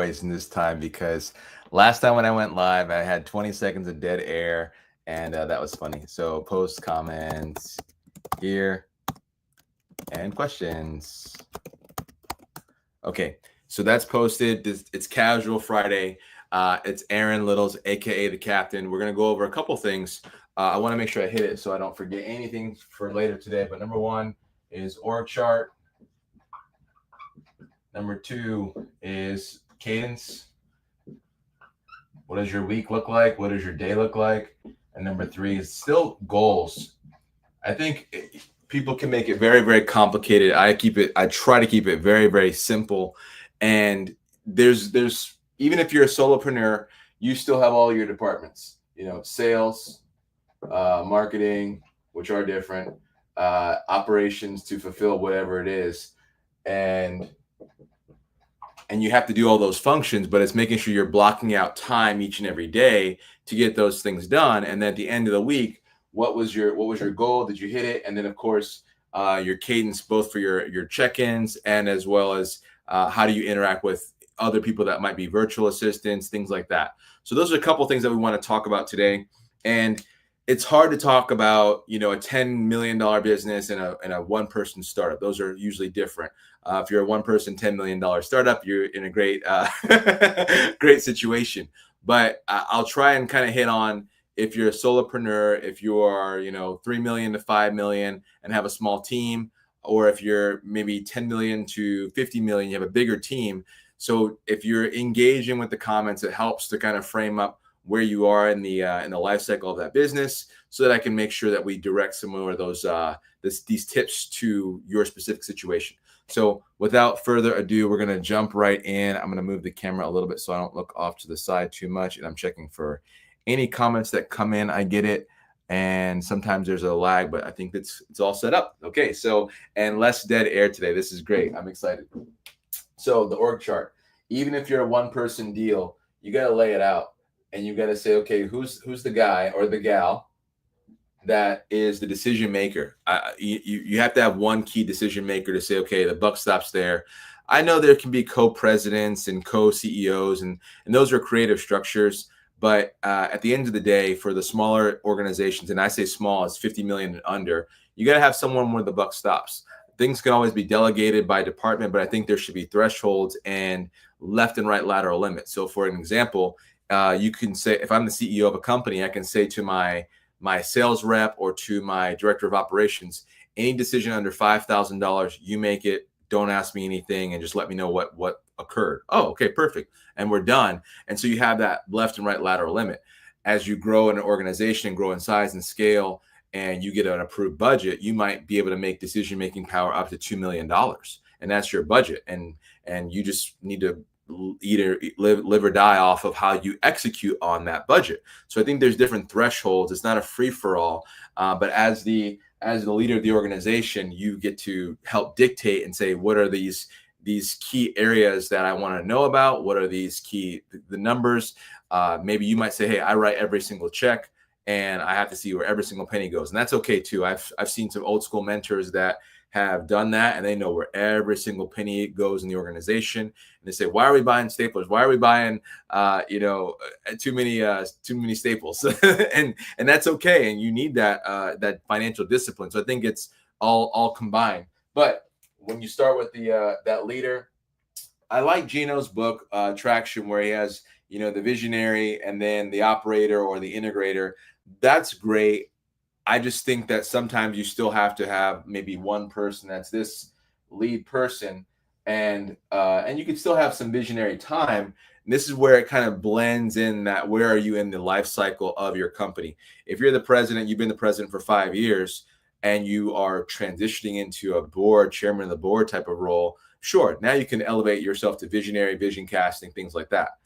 voice in this time because last time when I went live, I had 20 seconds of dead air, and that was funny. So post comments here and questions. Okay, so that's posted. It's Casual Friday. It's Aaron Littles, aka the Captain. We're gonna go over a couple things. I want to make sure I hit it so I don't forget anything for later today. But number one is org chart. Number two is cadence. What does your week look like? What does your day look like? And number three is still goals. I think people can make it very, very complicated. I try to keep it very, very simple. And there's even if you're a solopreneur, you still have all your departments, sales, marketing, which are different, operations to fulfill whatever it is. And you have to do all those functions, but it's making sure you're blocking out time each and every day to get those things done. And then at the end of the week, what was your goal? Did you hit it? And then of course, your cadence, both for your check-ins and as well as how do you interact with other people that might be virtual assistants, things like that. So those are a couple things that we want to talk about today. And it's hard to talk about, a $10 million business and a one-person startup. Those are usually different. If you're a one-person $10 million startup, you're in a great, great situation. But I'll try and kind of hit on if you're a solopreneur, if you are, 3 million to 5 million and have a small team, or if you're maybe 10 million to 50 million, you have a bigger team. So if you're engaging with the comments, it helps to kind of frame up where you are in the life cycle of that business, so that I can make sure that we direct some more of those these tips to your specific situation. So without further ado, we're going to jump right in. I'm going to move the camera a little bit so I don't look off to the side too much, and I'm checking for any comments that come in. I get it, and sometimes there's a lag, but I think it's all set up. Okay, so and less dead air today. This is great. I'm excited. So the org chart, even if you're a one-person deal, you got to lay it out. And you got to say, okay, who's the guy or the gal that is the decision maker? You have to have one key decision maker to say, okay, the buck stops there. I know there can be co-presidents and co-CEOs, and those are creative structures. But at the end of the day, for the smaller organizations, and I say small, it's 50 million and under, you got to have someone where the buck stops. Things can always be delegated by department, but I think there should be thresholds and left and right lateral limits. So for an example, you can say, if I'm the CEO of a company, I can say to my sales rep or to my director of operations, any decision under $5,000, you make it. Don't ask me anything and just let me know what occurred. Oh, okay, perfect. And we're done. And so you have that left and right lateral limit. As you grow in an organization and grow in size and scale, and you get an approved budget, you might be able to make decision-making power up to $2 million. And that's your budget. And you just need to either live or die off of how you execute on that budget. So I think there's different thresholds. It's not a free for all, but as the leader of the organization, you get to help dictate and say, what are these key areas that I want to know about? What are these the numbers? Maybe you might say, hey, I write every single check and I have to see where every single penny goes. And that's okay too. I've seen some old school mentors that have done that, and they know where every single penny goes in the organization. And they say, why are we buying staplers? Why are we buying, too many staples? and that's okay. And you need that financial discipline. So I think it's all combined. But when you start with that leader, I like Gino's book, Traction, where he has, the visionary and then the operator or the integrator. That's great. I just think that sometimes you still have to have maybe one person that's this lead person, and you can still have some visionary time. And this is where it kind of blends in that where are you in the life cycle of your company? If you're the president, you've been the president for 5 years, and you are transitioning into a chairman of the board type of role, sure, now you can elevate yourself to visionary, vision casting, things like that.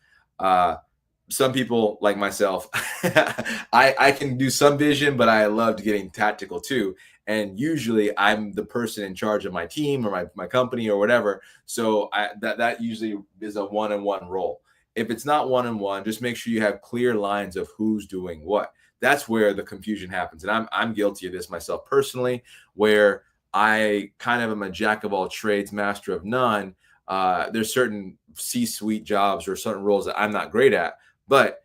Some people like myself, I can do some vision, but I loved getting tactical too. And usually I'm the person in charge of my team or my company or whatever. So that usually is a one-on-one role. If it's not one-on-one, just make sure you have clear lines of who's doing what. That's where the confusion happens. And I'm guilty of this myself personally, where I kind of am a jack of all trades, master of none. There's certain C-suite jobs or certain roles that I'm not great at, but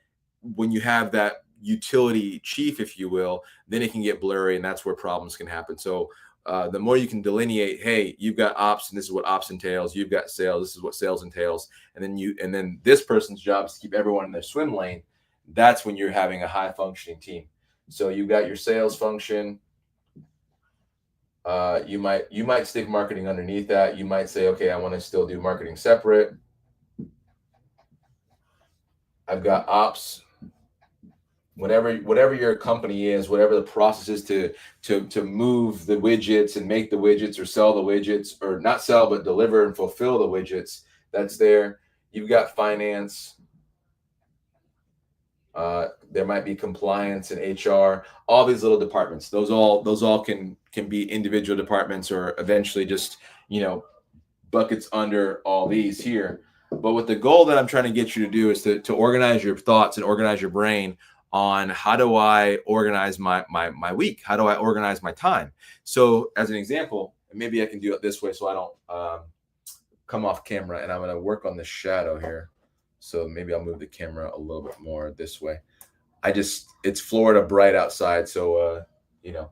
when you have that utility chief, if you will, then it can get blurry, and that's where problems can happen. So the more you can delineate, hey, you've got ops, and this is what ops entails. You've got sales, this is what sales entails, and then this person's job is to keep everyone in their swim lane. That's when you're having a high functioning team. So you've got your sales function. You might stick marketing underneath that. You might say, okay, I want to still do marketing separate. I've got ops. Whatever your company is, whatever the process is to move the widgets and make the widgets or sell the widgets, or not sell but deliver and fulfill the widgets, that's there. You've got finance. There might be compliance and HR, all these little departments. Those all can be individual departments, or eventually just, buckets under all these here. But what the goal that I'm trying to get you to do is to organize your thoughts and organize your brain on how do I organize my week? How do I organize my time? So as an example, maybe I can do it this way so I don't come off camera, and I'm going to work on the shadow here. So maybe I'll move the camera a little bit more this way. It's Florida bright outside. So,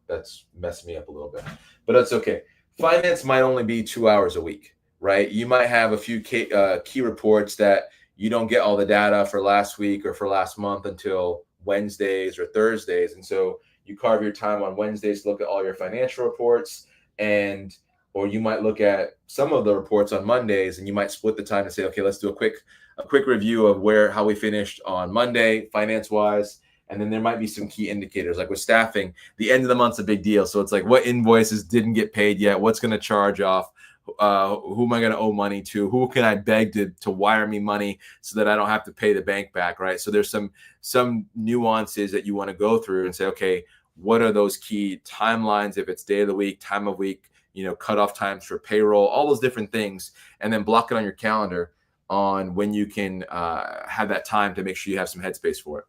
that's messing me up a little bit, but that's okay. Finance might only be 2 hours a week, right? You might have a few key reports that you don't get all the data for last week or for last month until Wednesdays or Thursdays. And so you carve your time on Wednesdays to look at all your financial reports, or you might look at some of the reports on Mondays, and you might split the time and say, okay, let's do a quick review of how we finished on Monday finance wise. And then there might be some key indicators, like with staffing, the end of the month's a big deal. So it's like, what invoices didn't get paid yet? What's going to charge off? Who am I going to owe money to? Who can I beg to wire me money so that I don't have to pay the bank back, right? So there's some nuances that you want to go through and say, okay, what are those key timelines? If it's day of the week, time of week, cutoff times for payroll, all those different things, and then block it on your calendar on when you can have that time to make sure you have some headspace for it.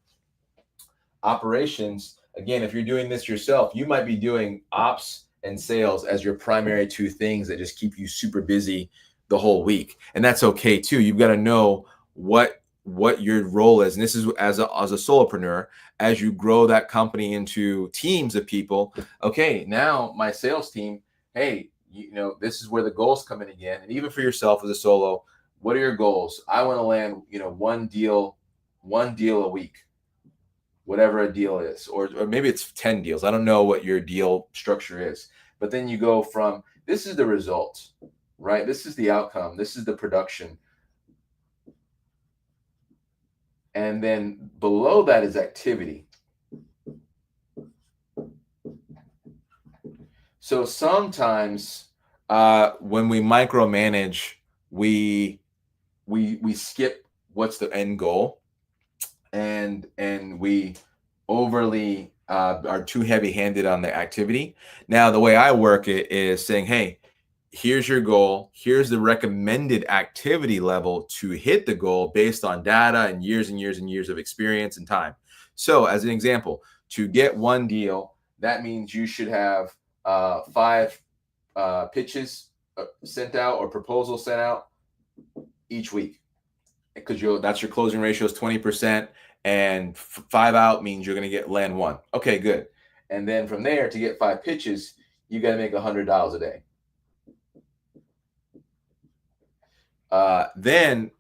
Operations, again, if you're doing this yourself, you might be doing ops and sales as your primary two things that just keep you super busy the whole week. And that's okay too. You've got to know what your role is. And this is as a solopreneur, as you grow that company into teams of people. Okay, now my sales team, hey, this is where the goals come in again. And even for yourself as a solo, what are your goals? I want to land, one deal a week, whatever a deal is, or maybe it's 10 deals. I don't know what your deal structure is, but then you go from, this is the result, right? This is the outcome. This is the production. And then below that is activity. So sometimes when we micromanage, we skip what's the end goal, and we overly are too heavy-handed on the activity. Now, the way I work it is saying, hey, here's your goal. Here's the recommended activity level to hit the goal based on data and years and years and years of experience and time. So as an example, to get one deal, that means you should have 5 pitches sent out or proposals sent out each week, because that's your closing ratio is 20%, and 5 out means you're going to land 1. Okay, good. And then from there, to get 5 pitches, you got to make $100 a day. Then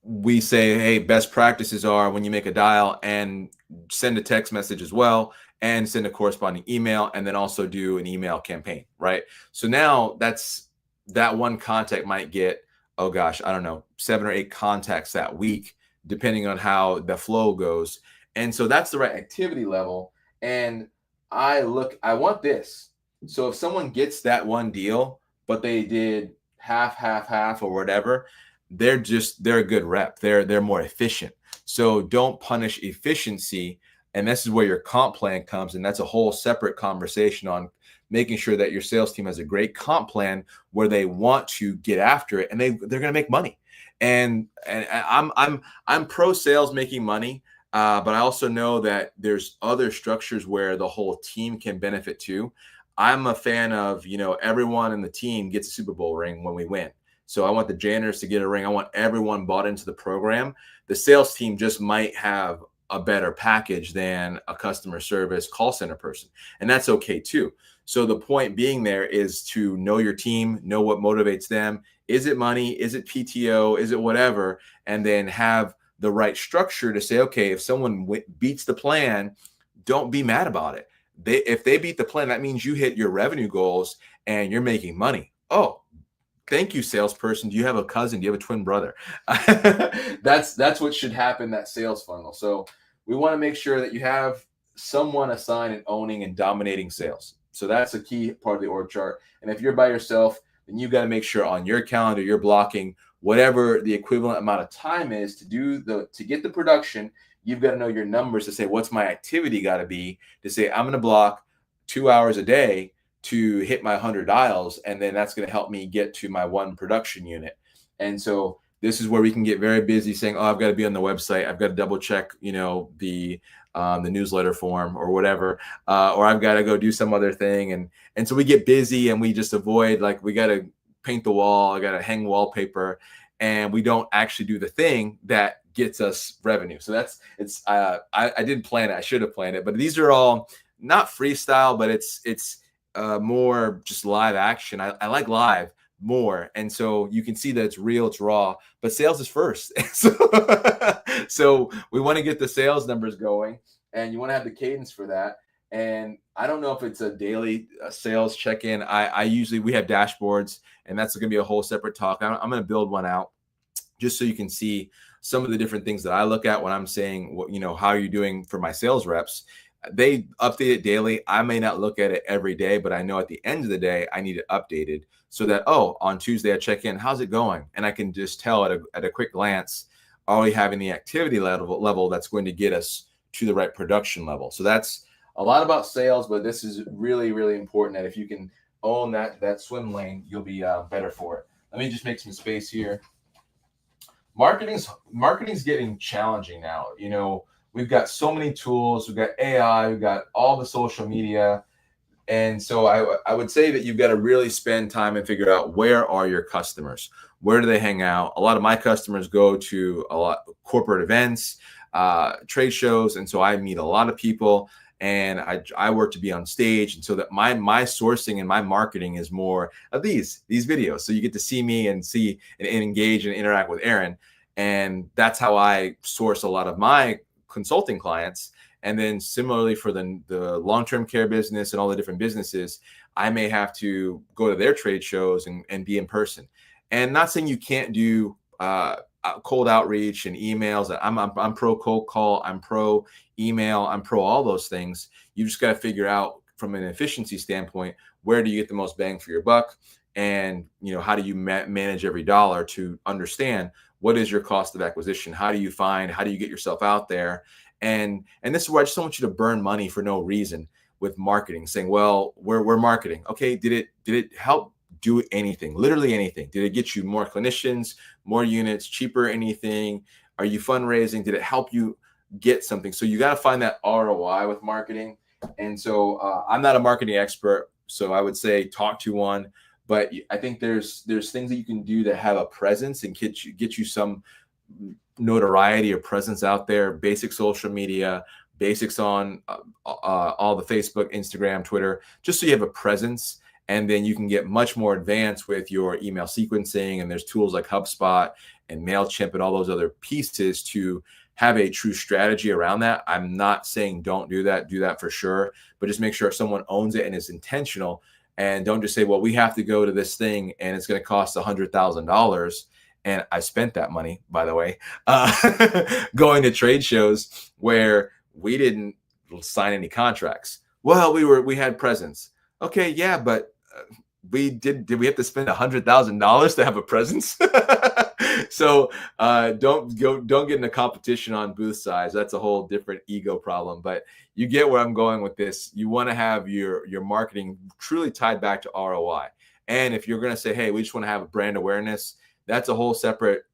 we say, hey, best practices are when you make a dial and send a text message as well, and send a corresponding email, and then also do an email campaign, right? So now that one contact might get, oh gosh, I don't know, 7 or 8 contacts that week, depending on how the flow goes. And so that's the right activity level. And I want this. So if someone gets that one deal, but they did half or whatever, they're a good rep. They're more efficient. So don't punish efficiency. And this is where your comp plan comes. And that's a whole separate conversation on making sure that your sales team has a great comp plan where they want to get after it, and they're going to make money. And I'm pro sales making money, but I also know that there's other structures where the whole team can benefit too. I'm a fan of, everyone in the team gets a Super Bowl ring when we win. So I want the janitors to get a ring. I want everyone bought into the program. The sales team just might have a better package than a customer service call center person. And that's okay too. So the point being there is to know your team, know what motivates them. Is it money? Is it PTO? Is it whatever? And then have the right structure to say, okay, if someone beats the plan, don't be mad about it. If they beat the plan, that means you hit your revenue goals and you're making money. Oh, thank you, salesperson. Do you have a cousin? Do you have a twin brother? That's what should happen, that sales funnel. So we want to make sure that you have someone assigned and owning and dominating sales. So that's a key part of the org chart. And if you're by yourself, then you've got to make sure on your calendar you're blocking whatever the equivalent amount of time is to get the production. You've got to know your numbers to say, what's my activity got to be to say, I'm going to block 2 hours a day to hit my 100 dials. And then that's going to help me get to my one production unit. And so this is where we can get very busy saying, oh, I've got to be on the website. I've got to double check, the newsletter form or whatever, or I've got to go do some other thing. And so we get busy and we just avoid, like, we got to paint the wall. I got to hang wallpaper, and we don't actually do the thing that gets us revenue. So I didn't plan it. I should have planned it, but these are all not freestyle, but it's more just live action. I like live more. And so you can see that it's real, it's raw, but sales is first. So we want to get the sales numbers going, and you want to have the cadence for that. And I don't know if it's a daily sales check-in. We have dashboards, and that's going to be a whole separate talk. I'm going to build one out just so you can see some of the different things that I look at when I'm saying, how are you doing for my sales reps? They update it daily. I may not look at it every day, but I know at the end of the day, I need it updated so that, on Tuesday I check in, how's it going? And I can just tell at a quick glance, are we having the activity level that's going to get us to the right production level? So that's a lot about sales, but this is really, really important that if you can own that swim lane, you'll be better for it. Let me just make some space here. Marketing's getting challenging now. We've got so many tools. We've got AI. We've got all the social media. And so I would say that you've got to really spend time and figure out, where are your customers? Where do they hang out? A lot of my customers go to a lot of corporate events, trade shows. And so I meet a lot of people, and I work to be on stage. And so that my sourcing and my marketing is more of these videos. So you get to see me and see and engage and interact with Aaron. And that's how I source a lot of my consulting clients. And then similarly for the long-term care business and all the different businesses, I may have to go to their trade shows and be in person. And not saying you can't do cold outreach and emails. I'm pro cold call, I'm pro email, I'm pro all those things. You just got to figure out from an efficiency standpoint, where do you get the most bang for your buck? And how do you manage every dollar to understand what is your cost of acquisition? How do you get yourself out there? And this is where I just don't want you to burn money for no reason with marketing, saying, well, we're marketing. Okay, did it help do anything? Literally anything? Did it get you more clinicians, more units, cheaper anything? Are you fundraising? Did it help you get something? So you got to find that ROI with marketing. And so I'm not a marketing expert, so I would say talk to one. But I think there's things that you can do that have a presence and get you some notoriety or presence out there. Basic social media, basics on all the Facebook, Instagram, Twitter, just so you have a presence. And then you can get much more advanced with your email sequencing. And there's tools like HubSpot and MailChimp and all those other pieces to have a true strategy around that. I'm not saying don't do that. Do that for sure. But just make sure someone owns it and is intentional. And don't just say, well, we have to go to this thing and it's going to cost $100,000. And I spent that money, by the way, going to trade shows where we didn't sign any contracts. Well, we had presence. Okay, yeah, but did we have to spend $100,000 to have a presence? So don't get in a competition on booth size. That's a whole different ego problem. But you get where I'm going with this. You want to have your marketing truly tied back to ROI. And if you're going to say, hey, we just want to have a brand awareness, that's a whole separate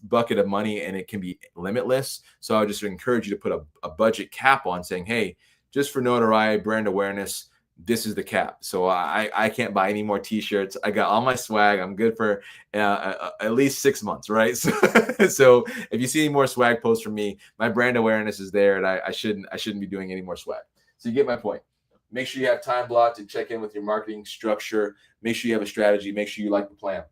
bucket of money, and it can be limitless. So I would just encourage you to put a budget cap on saying, hey, just for notoriety, brand awareness, this is the cap. So I can't buy any more t-shirts. I got all my swag. I'm good for at least 6 months, right? So if you see any more swag posts from me, my brand awareness is there, and I shouldn't be doing any more swag. So you get my point. Make sure you have time blocked to check in with your marketing structure. Make sure you have a strategy. Make sure you like the plan.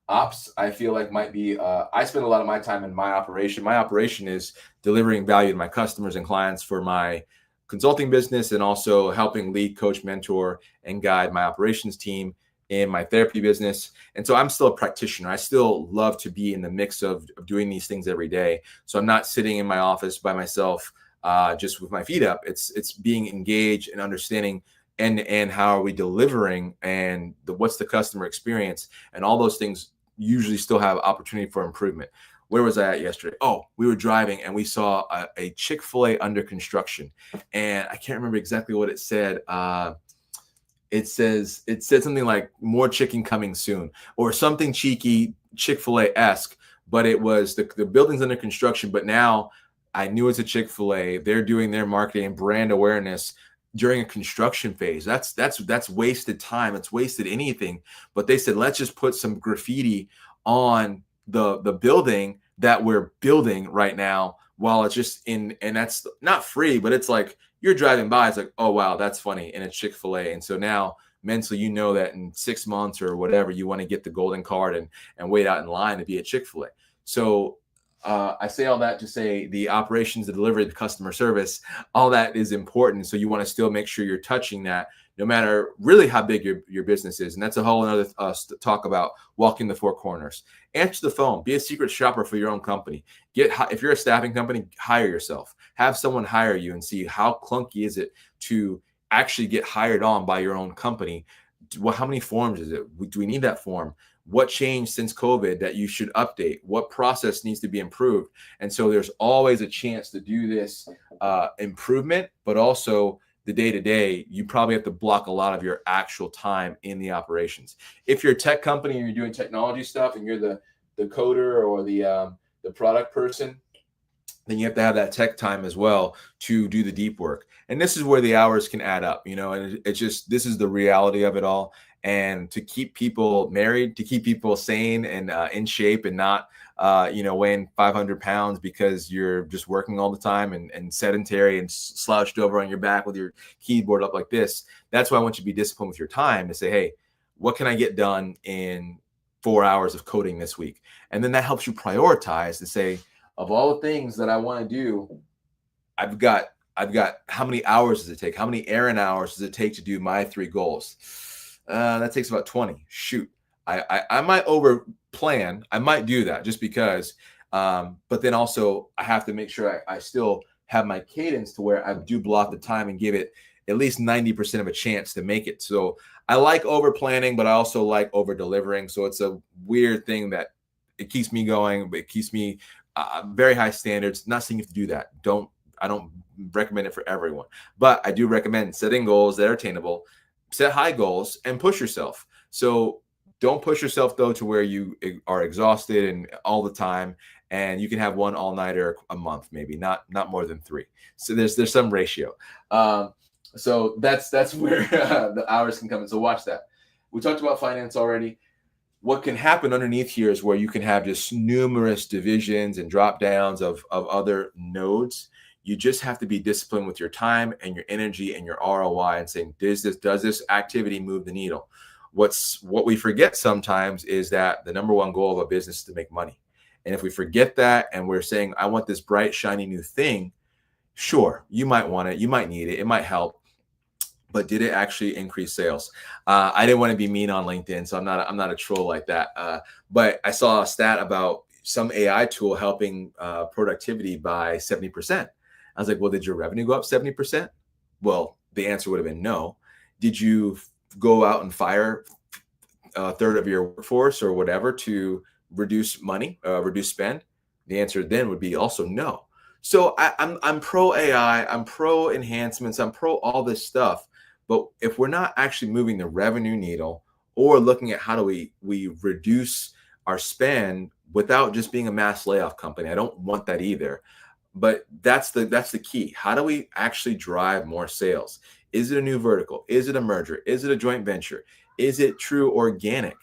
Ops, I feel like might be, I spend a lot of my time in my operation. My operation is delivering value to my customers and clients for my consulting business, and also helping lead, coach, mentor, and guide my operations team in my therapy business. And so I'm still a practitioner. I still love to be in the mix of doing these things every day. So I'm not sitting in my office by myself, just with my feet up. It's being engaged and understanding and how are we delivering, and what's the customer experience, and all those things usually still have opportunity for improvement. Where was I at yesterday? Oh, we were driving and we saw a Chick-fil-A under construction, and I can't remember exactly what it said. It said something like "more chicken coming soon" or something cheeky Chick-fil-A-esque, but it was the building's under construction. But now I knew it's a Chick-fil-A. They're doing their marketing and brand awareness during a construction phase. That's wasted time. It's wasted anything. But they said, let's just put some graffiti on the building that we're building right now while it's just in, and that's not free, but it's like you're driving by, it's like, oh wow, that's funny, and it's Chick-fil-A. And so now mentally you know that in 6 months or whatever, you want to get the golden card and wait out in line to be at Chick-fil-A. So I say all that to say the operations, the delivery, the customer service, all that is important. So you want to still make sure you're touching that, no matter really how big your business is. And that's a whole another talk about walking the four corners. Answer the phone. Be a secret shopper for your own company. If you're a staffing company, hire yourself. Have someone hire you and see how clunky is it to actually get hired on by your own company. How many forms is it? Do we need that form? What changed since COVID that you should update? What process needs to be improved? And so there's always a chance to do this improvement, but also the day-to-day, you probably have to block a lot of your actual time in the operations. If you're a tech company and you're doing technology stuff and you're the coder or the product person, then you have to have that tech time as well to do the deep work. And this is where the hours can add up, and it's just, this is the reality of it all. And to keep people married, to keep people sane and in shape, and not, weighing 500 pounds because you're just working all the time and sedentary and slouched over on your back with your keyboard up like this. That's why I want you to be disciplined with your time, to say, hey, what can I get done in 4 hours of coding this week? And then that helps you prioritize to say, of all the things that I want to do, I've got how many hours does it take? How many errand hours does it take to do my 3 goals? That takes about 20. Shoot, I might over plan. I might do that just because, but then also I have to make sure I still have my cadence to where I do block the time and give it at least 90% of a chance to make it. So I like over planning, but I also like over delivering. So it's a weird thing that it keeps me going, but it keeps me very high standards. Not saying you have to do that. I don't recommend it for everyone, but I do recommend setting goals that are attainable. Set high goals and push yourself. So don't push yourself though to where you are exhausted and all the time, and you can have one all-nighter a month, maybe not more than 3. So there's some ratio. So that's where the hours can come in. So watch that. We talked about finance already. What can happen underneath here is where you can have just numerous divisions and drop downs of other nodes. You just have to be disciplined with your time and your energy and your ROI, and saying, does this activity move the needle? What we forget sometimes is that the number one goal of a business is to make money. And if we forget that and we're saying, I want this bright, shiny new thing, sure, you might want it, you might need it, it might help, but did it actually increase sales? I didn't want to be mean on LinkedIn, so I'm not a troll like that. But I saw a stat about some AI tool helping productivity by 70%. I was like, well, did your revenue go up 70%? Well, the answer would have been no. Did you go out and fire a third of your workforce or whatever to reduce money, reduce spend? The answer then would be also no. So I'm pro AI, I'm pro enhancements, I'm pro all this stuff. But if we're not actually moving the revenue needle or looking at how do we reduce our spend without just being a mass layoff company, I don't want that either. But that's the key. How do we actually drive more sales? Is it a new vertical? Is it a merger? Is it a joint venture? Is it true organic?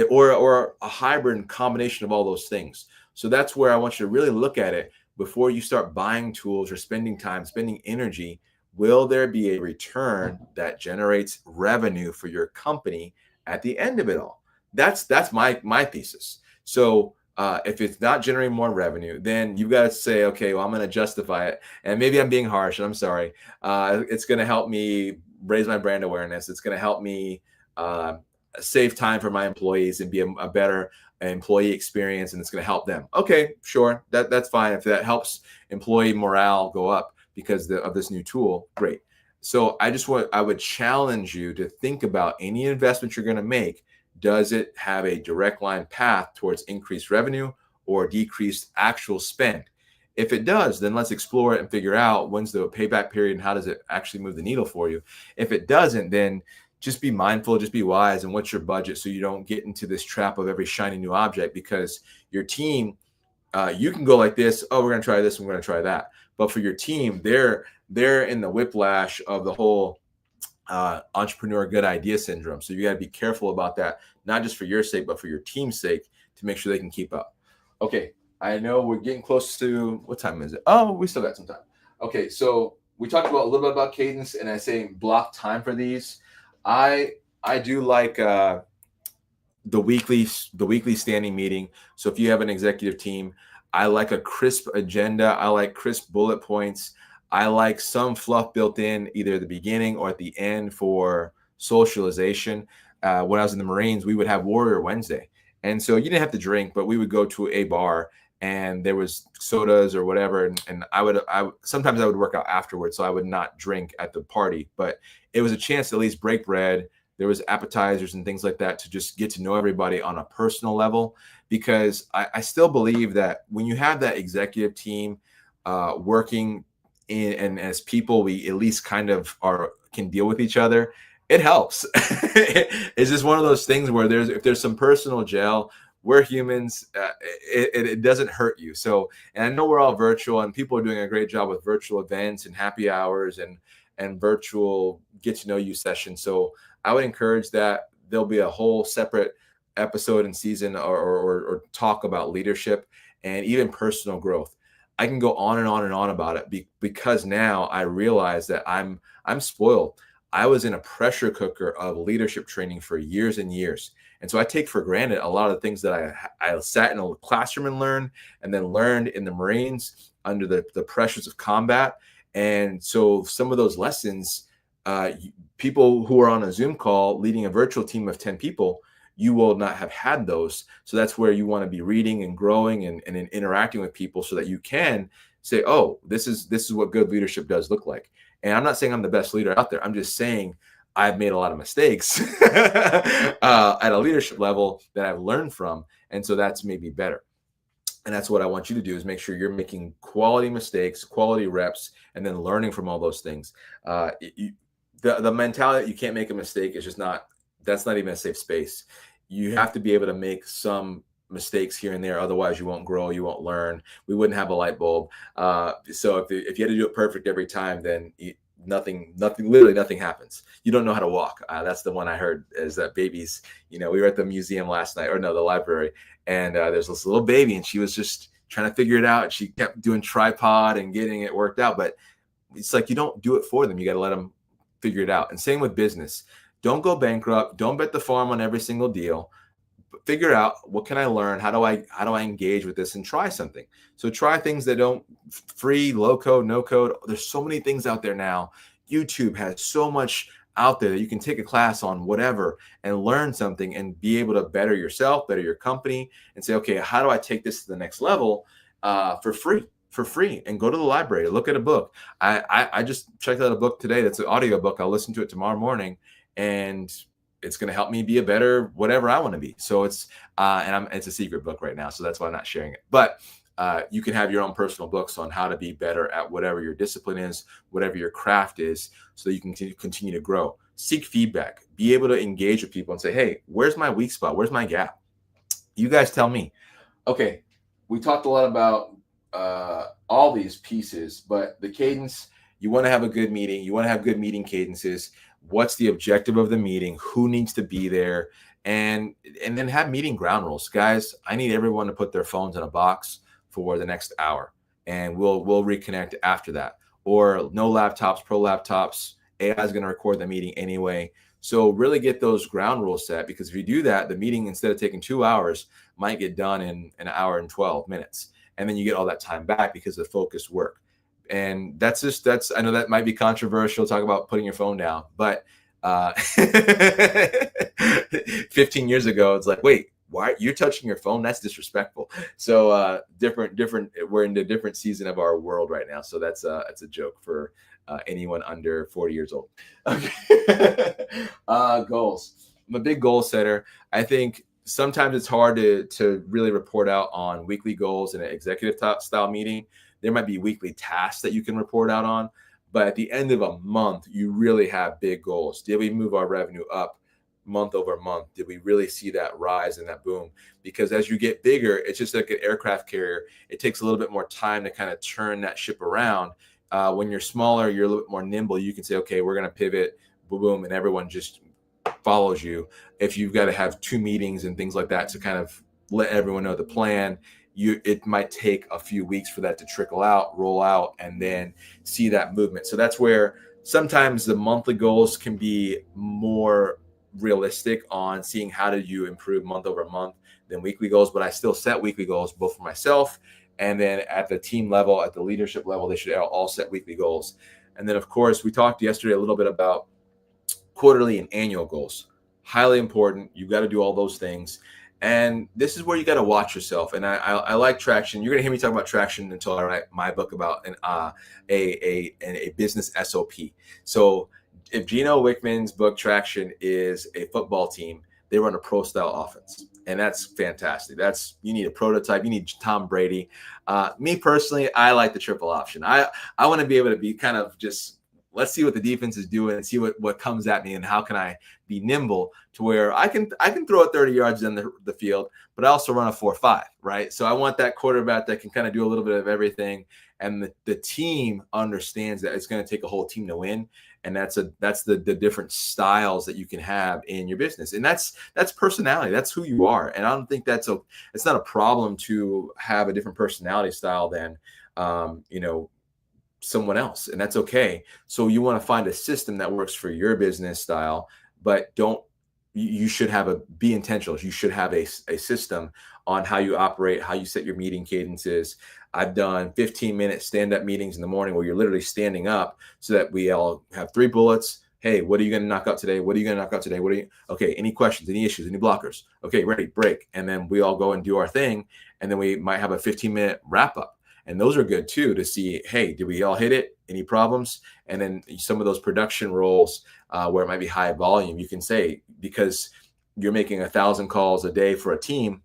Or a hybrid combination of all those things? So that's where I want you to really look at it before you start buying tools or spending time, spending energy. Will there be a return that generates revenue for your company at the end of it all? That's my thesis. So if it's not generating more revenue, then you've got to say, okay, well, I'm going to justify it. And maybe I'm being harsh, and I'm sorry. It's going to help me raise my brand awareness. It's going to help me save time for my employees and be a better employee experience, and it's going to help them. Okay, sure, that's fine. If that helps employee morale go up because of this new tool, great. So I would challenge you to think about any investment you're going to make. Does it have a direct line path towards increased revenue or decreased actual spend? If it does, then let's explore it and figure out when's the payback period and how does it actually move the needle for you. If it doesn't, then just be mindful, just be wise, and what's your budget so you don't get into this trap of every shiny new object, because your team, you can go like this, oh, we're going to try this and we're going to try that. But for your team, they're in the whiplash of the whole entrepreneur good idea syndrome. So you got to be careful about that, not just for your sake, but for your team's sake, to make sure they can keep up. Okay, I know we're getting close to, what time is it? Oh, we still got some time. Okay, so we talked about a little bit about Cadence, and I say block time for these. I do like the weekly standing meeting. So if you have an executive team, I like a crisp agenda. I like crisp bullet points. I like some fluff built in either at the beginning or at the end for socialization. When I was in the Marines, we would have Warrior Wednesday. And so you didn't have to drink, but we would go to a bar and there was sodas or whatever. And sometimes I would work out afterwards, so I would not drink at the party, but it was a chance to at least break bread. There was appetizers and things like that to just get to know everybody on a personal level, because I still believe that when you have that executive team working in, and as people, we at least kind of can deal with each other. It helps. It's just one of those things where if there's some personal gel, we're humans. It doesn't hurt you. So, and I know we're all virtual, and people are doing a great job with virtual events and happy hours and virtual get to know you sessions. So I would encourage that. There'll be a whole separate episode and season or talk about leadership and even personal growth. I can go on and on and on about it because now I realize that I'm spoiled. I was in a pressure cooker of leadership training for years and years. And so I take for granted a lot of the things that I sat in a classroom and learned in the Marines under the pressures of combat. And so some of those lessons, people who are on a Zoom call leading a virtual team of 10 people, you will not have had those. So that's where you want to be reading and growing and interacting with people so that you can say, oh, this is what good leadership does look like. And I'm not saying I'm the best leader out there. I'm just saying I've made a lot of mistakes at a leadership level that I've learned from. And so that's made me better. And that's what I want you to do, is make sure you're making quality mistakes, quality reps, and then learning from all those things. The mentality that you can't make a mistake is just that's not even a safe space. You have to be able to make some mistakes here and there. Otherwise, you won't grow, you won't learn. We wouldn't have a light bulb. So if you had to do it perfect every time, then literally nothing happens. You don't know how to walk. That's the one I heard, is that babies, we were at the museum last night, the library, and there's this little baby, and she was just trying to figure it out. She kept doing tripod and getting it worked out, but it's like, you don't do it for them. You got to let them figure it out. And same with business. Don't go bankrupt. Don't bet the farm on every single deal. But figure out, what can I learn? How do I engage with this and try something? So try things that don't free, low code, no code. There's so many things out there now. YouTube has so much out there that you can take a class on whatever and learn something and be able to better yourself, better your company, and say, okay, how do I take this to the next level for free, and go to the library, look at a book. I just checked out a book today. That's an audio book. I'll listen to it tomorrow morning, and it's going to help me be a better whatever I want to be. So it's it's a secret book right now, so that's why I'm not sharing it. But you can have your own personal books on how to be better at whatever your discipline is, whatever your craft is, so that you can continue to grow. Seek feedback. Be able to engage with people and say, hey, where's my weak spot? Where's my gap? You guys tell me. Okay, we talked a lot about all these pieces, but the cadence, You want to have a good meeting. You want to have good meeting cadences. What's the objective of the meeting? Who needs to be there? And then have meeting ground rules. Guys, I need everyone to put their phones in a box for the next hour, and we'll reconnect after that. Or no laptops, pro laptops. AI is going to record the meeting anyway. So really get those ground rules set, because if you do that, the meeting, instead of taking 2 hours, might get done in an hour and 12 minutes. And then you get all that time back because of focused work. And that's I know that might be controversial, talk about putting your phone down, but 15 years ago, it's like, wait, why you're touching your phone? That's disrespectful. So different, we're in a different season of our world right now. So that's a joke for anyone under 40 years old. Okay. Goals. I'm a big goal setter. I think sometimes it's hard to really report out on weekly goals in an executive style meeting. There might be weekly tasks that you can report out on, but at the end of a month, you really have big goals. Did we move our revenue up month over month? Did we really see that rise and that boom? Because as you get bigger, it's just like an aircraft carrier. It takes a little bit more time to kind of turn that ship around. When you're smaller, you're a little bit more nimble. You can say, okay, we're going to pivot, boom, boom, and everyone just follows you. If you've got to have 2 meetings and things like that to kind of let everyone know the plan, it might take a few weeks for that to trickle out, roll out, and then see that movement. So that's where sometimes the monthly goals can be more realistic on seeing how do you improve month over month than weekly goals. But I still set weekly goals both for myself, and then at the team level, at the leadership level, they should all set weekly goals. And then, of course, we talked yesterday a little bit about quarterly and annual goals. Highly important. You've got to do all those things. And this is where you got to watch yourself. And I like traction. You're going to hear me talk about traction until I write my book about a business SOP. So if Gino Wickman's book Traction is a football team, they run a pro style offense. And that's fantastic. You need a prototype. You need Tom Brady. Me personally, I like the triple option. I want to be able to be kind of just, let's see what the defense is doing and see what comes at me, and how can I be nimble to where I can throw it 30 yards in the field, but I also run a 4-5, right? So I want that quarterback that can kind of do a little bit of everything, and the team understands that it's going to take a whole team to win, and that's the different styles that you can have in your business, and that's personality. That's who you are, and I don't think it's not a problem to have a different personality style than someone else, and that's okay. So you want to find a system that works for your business style, but you should be intentional. You should have a system on how you operate, how you set your meeting cadences. I've done 15-minute stand-up meetings in the morning where you're literally standing up so that we all have 3 bullets. Hey, what are you going to knock out today? What are you going to knock out today? Okay, any questions, any issues, any blockers? Okay, ready, break. And then we all go and do our thing. And then we might have a 15-minute wrap up. And those are good too, to see, hey, did we all hit it? Any problems? And then some of those production roles where it might be high volume, you can say, because you're making 1,000 calls a day for a team,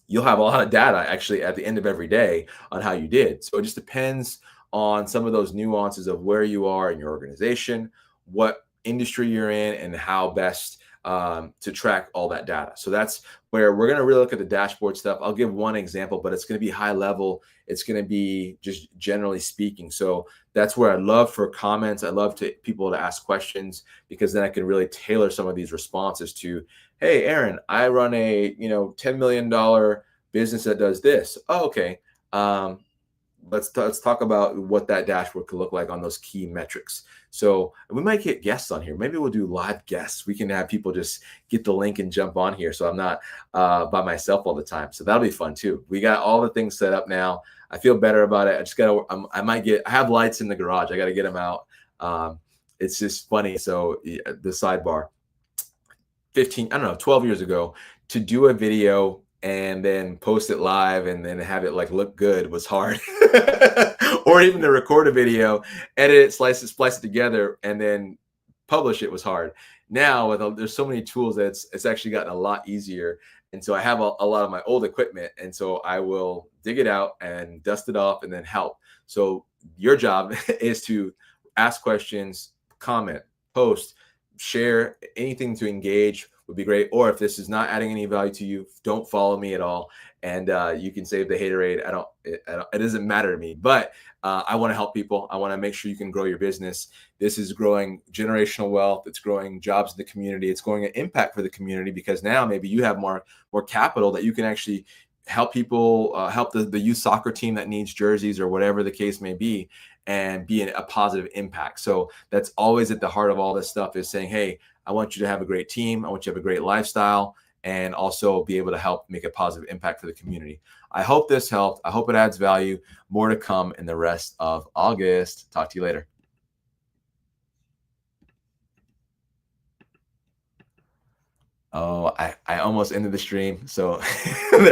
you'll have a lot of data actually at the end of every day on how you did. So it just depends on some of those nuances of where you are in your organization, what industry you're in, and how best to track all that data. So that's where we're going to really look at the dashboard stuff. I'll give one example, but it's going to be high level. It's going to be just generally speaking. So that's where I love for comments. I love people to ask questions, because then I can really tailor some of these responses to, hey, Aaron, I run a $10 million business that does this. Oh, okay. Let's talk about what that dashboard could look like on those key metrics. So we might get guests on here. Maybe we'll do live guests. We can have people just get the link and jump on here, so I'm not by myself all the time. So that'll be fun too. We got all the things set up now. I feel better about it. I just I have lights in the garage. I got to get them out. It's just funny. So the sidebar, 12 years ago, to do a video and then post it live and then have it look good was hard. Or even to record a video, edit it, splice it together, and then publish it was hard. Now there's so many tools that it's actually gotten a lot easier. And so I have a lot of my old equipment, and so I will dig it out and dust it off and then help. So your job is to ask questions, comment, post, share, anything to engage would be great. Or if this is not adding any value to you, don't follow me at all. and you can save the haterade. It doesn't matter to me, but I want to help people. I want to make sure you can grow your business. This is growing generational wealth. It's growing jobs in the community. It's growing an impact for the community, because now maybe you have more capital that you can actually help people, help the youth soccer team that needs jerseys or whatever the case may be, and be a positive impact. So that's always at the heart of all this stuff, is saying, hey, I want you to have a great team. I want you to have a great lifestyle, and also be able to help make a positive impact for the community. I hope this helped. I hope it adds value. More to come in the rest of August. Talk to you later. Oh, I almost ended the stream. So there